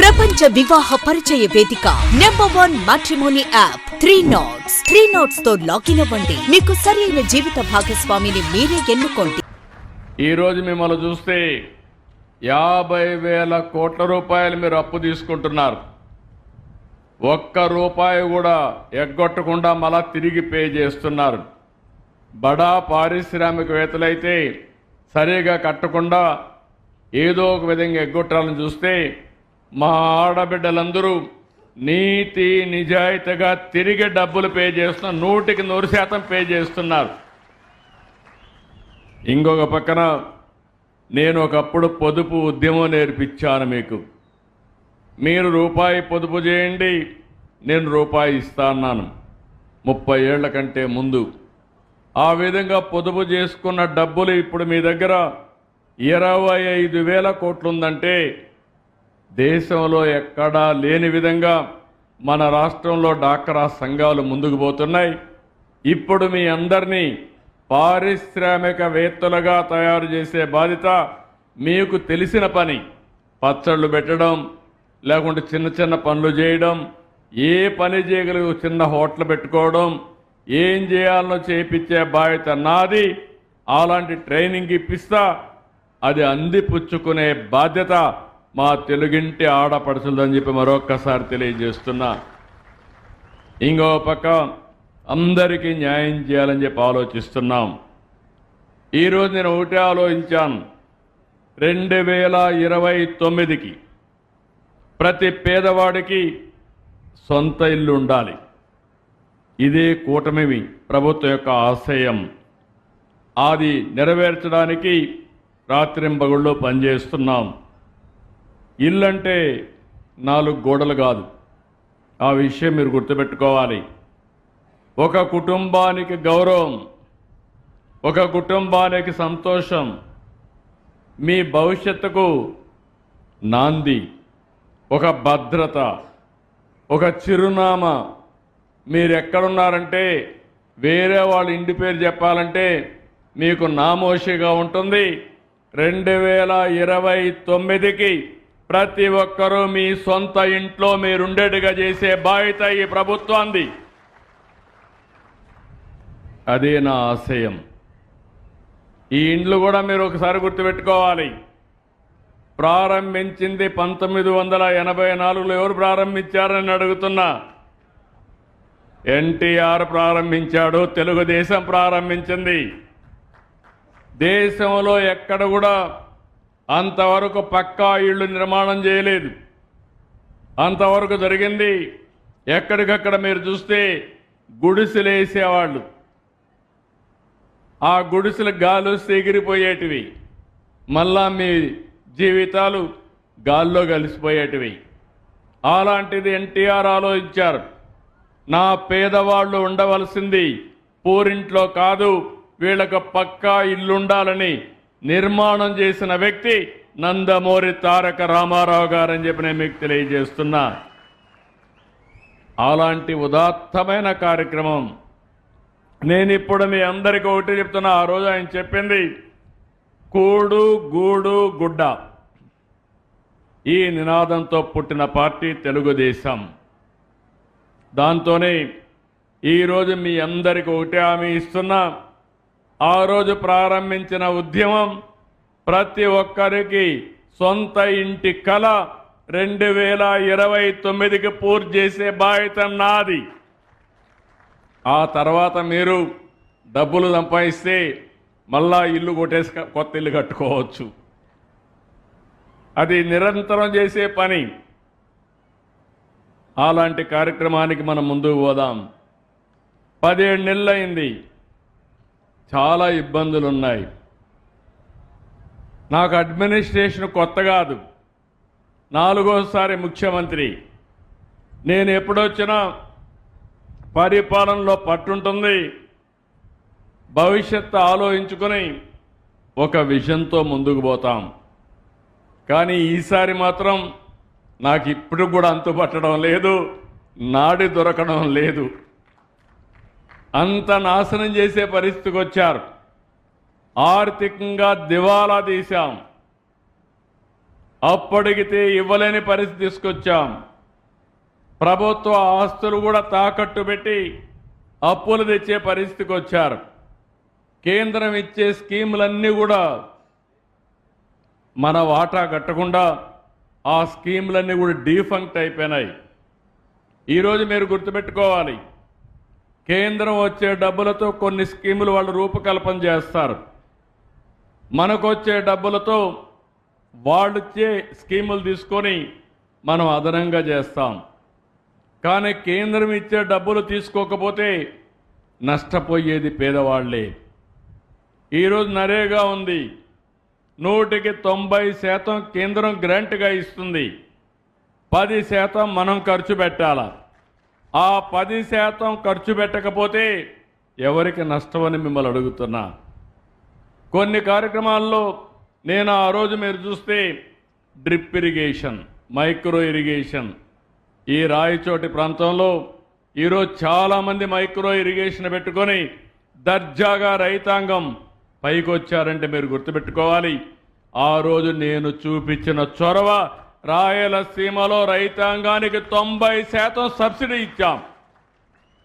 ప్రపంచ వివాహ పరిచయ వేదిక #1 మ్యాట్రిమోనీ యాప్ 3 Knots తో లాగిన్ అవ్వండి. మీకు సరైన జీవిత భాగస్వామిని మీరే ఎన్నుకోండి. ఈ రోజు మిమ్మల్ని చూస్తే 50,000 కోట్ల రూపాయలు మీరు అప్పు తీసుకుంటున్నారు. ఒక్క రూపాయి కూడా ఎగ్గొట్టకుండా మళ్ళా తిరిగి పే చేస్తున్నారు. బడా పారిశ్రామికవేత్తలైతే సరిగా కట్టకుండా ఏదో ఒక విధంగా ఎగ్గొట్టాలని చూస్తే మా ఆడబిడ్డలందరూ నీతి నిజాయితీగా తిరిగి డబ్బులు పే చేస్తున్నారు. 100% పే చేస్తున్నారు. ఇంకొక పక్కన నేను ఒకప్పుడు పొదుపు ఉద్యమం నేర్పించాను మీకు. మీరు రూపాయి పొదుపు చేయండి, నేను రూపాయి ఇస్తాన్నాను 30 ఏళ్ల కంటే ముందు. ఆ విధంగా పొదుపు చేసుకున్న డబ్బులు ఇప్పుడు మీ దగ్గర 25,000 కోట్లు ఉందంటే దేశంలో ఎక్కడా లేని విధంగా మన రాష్ట్రంలో డాక్రా సంఘాలు ముందుకు పోతున్నాయి. ఇప్పుడు మీ అందరినీ పారిశ్రామికవేత్తలుగా తయారు చేసే బాధ్యత మీకు తెలిసిన పని. పచ్చళ్ళు పెట్టడం, లేకుంటే చిన్న చిన్న పనులు చేయడం, ఏ పని చేయగలిగే చిన్న హోటల్ పెట్టుకోవడం, ఏం చేయాలనో చేయించే బాధ్యత నాది. అలాంటి ట్రైనింగ్ ఇప్పిస్తా, అది అందిపుచ్చుకునే బాధ్యత మా తెలుగింటి ఆడపడుచులని చెప్పి మరొక్కసారి తెలియజేస్తున్నా. ఇంకో పక్క అందరికీ న్యాయం చేయాలని చెప్పి ఆలోచిస్తున్నాం. ఈరోజు నేను ఒకటే ఆలోచించాను, 2029కి ప్రతి పేదవాడికి సొంత ఇల్లు ఉండాలి. ఇదే కూటమి ప్రభుత్వం యొక్క ఆశయం. అది నెరవేర్చడానికి రాత్రింబగళ్ళు పనిచేస్తున్నాం. ఇల్లంటే 4 గోడలు కాదు, ఆ విషయం మీరు గుర్తుపెట్టుకోవాలి. ఒక కుటుంబానికి గౌరవం, ఒక కుటుంబానికి సంతోషం, మీ భవిష్యత్తుకు నాంది, ఒక భద్రత, ఒక చిరునామా. మీరు ఎక్కడున్నారంటే వేరే వాళ్ళ ఇంటి పేరు చెప్పాలంటే మీకు నామోషిగా ఉంటుంది. 2029కి ప్రతి ఒక్కరూ మీ సొంత ఇంట్లో మీరుండేట్టుగా చేసే బాధ్యత ఈ ప్రభుత్వాన్ని. అదే నా ఆశయం. ఈ ఇండ్లు కూడా మీరు ఒకసారి గుర్తుపెట్టుకోవాలి. ప్రారంభించింది 1984లో ఎవరు ప్రారంభించారని అడుగుతున్నా. ఎన్టీఆర్ ప్రారంభించాడు, తెలుగుదేశం ప్రారంభించింది. దేశంలో ఎక్కడ కూడా అంతవరకు పక్కా ఇళ్ళు నిర్మాణం చేయలేదు. అంతవరకు జరిగింది ఎక్కడికక్కడ మీరు చూస్తే గుడిసెలేసేవాళ్ళు. ఆ గుడిసెలు గాలు ఎగిరిపోయేటివి, మళ్ళా మీ జీవితాలు గాల్లో కలిసిపోయేటివి. అలాంటిది ఎన్టీఆర్ ఆలోచించారు. నా పేదవాళ్ళు ఉండవలసింది పూరింట్లో కాదు, వీళ్ళకు పక్కా ఇల్లుండాలని నిర్మాణం చేసిన వ్యక్తి నందమూరి తారక రామారావు గారని చెప్పి నేను మీకు తెలియజేస్తున్నా. అలాంటి ఉదాత్తమైన కార్యక్రమం నేను ఇప్పుడు మీ అందరికీ ఒకటి చెప్తున్నా. ఆ రోజు ఆయన చెప్పింది కూడు గూడు గుడ్డ, ఈ నినాదంతో పుట్టిన పార్టీ తెలుగుదేశం. దాంతోనే ఈరోజు మీ అందరికీ ఒకటే హామీ ఇస్తున్నా. ఆ రోజు ప్రారంభించిన ఉద్యమం ప్రతి ఒక్కరికి సొంత ఇంటి కల 2029కి పూర్తి చేసే బాధ్యత నాది. ఆ తర్వాత మీరు డబ్బులు సంపాదిస్తే మళ్ళా ఇల్లు కొట్టేసి కొత్త ఇల్లు కట్టుకోవచ్చు. అది నిరంతరం చేసే పని. అలాంటి కార్యక్రమానికి మనం ముందుకు పోదాం. 17 నెలలైంది, చాలా ఇబ్బందులు ఉన్నాయి. నాకు అడ్మినిస్ట్రేషన్ కొత్త కాదు, 4వసారి ముఖ్యమంత్రి. నేను ఎప్పుడొచ్చినా పరిపాలనలో పట్టుంటుంది. భవిష్యత్తు ఆలోచించుకొని ఒక విజన్తో ముందుకు పోతాం. కానీ ఈసారి మాత్రం నాకు ఇప్పుడు కూడా అంతుపట్టడం లేదు, నాడి దొరకడం లేదు. అంత నాశనం చేసే పరిస్థితికి వచ్చారు. ఆర్థికంగా దివాలా తీశాం. అప్పడిగితే ఇవ్వలేని పరిస్థితి తీసుకొచ్చాం. ప్రభుత్వ ఆస్తులు కూడా తాకట్టు పెట్టి అప్పులు తెచ్చే పరిస్థితికి వచ్చారు. కేంద్రం ఇచ్చే స్కీములన్నీ కూడా మన వాటా కట్టకుండా ఆ స్కీములన్నీ కూడా డీఫంక్ట్ అయిపోయినాయి. ఈరోజు మీరు గుర్తుపెట్టుకోవాలి, కేంద్రం వచ్చే డబ్బులతో కొన్ని స్కీములు వాళ్ళు రూపకల్పన చేస్తారు. మనకు వచ్చే డబ్బులతో వాళ్ళు ఇచ్చే స్కీములు తీసుకొని మనం అదనంగా చేస్తాం. కానీ కేంద్రం ఇచ్చే డబ్బులు తీసుకోకపోతే నష్టపోయేది పేదవాళ్లే. ఈరోజు నరేగా ఉంది, 100% కేంద్రం గ్రాంట్గా ఇస్తుంది, 10% మనం ఖర్చు పెట్టాలా. ఆ 10% ఖర్చు పెట్టకపోతే ఎవరికి నష్టమని మిమ్మల్ని అడుగుతున్నా. కొన్ని కార్యక్రమాల్లో నేను ఆ రోజు మీరు చూస్తే డ్రిప్ ఇరిగేషన్, మైక్రో ఇరిగేషన్, ఈ రాయచోటి ప్రాంతంలో ఈరోజు చాలామంది మైక్రో ఇరిగేషన్ పెట్టుకొని దర్జాగా రైతాంగం పైకొచ్చారంటే మీరు గుర్తుపెట్టుకోవాలి. ఆ రోజు నేను చూపించిన చొరవ, రాయలసీమలో రైతాంగానికి 90% సబ్సిడీ ఇచ్చాం.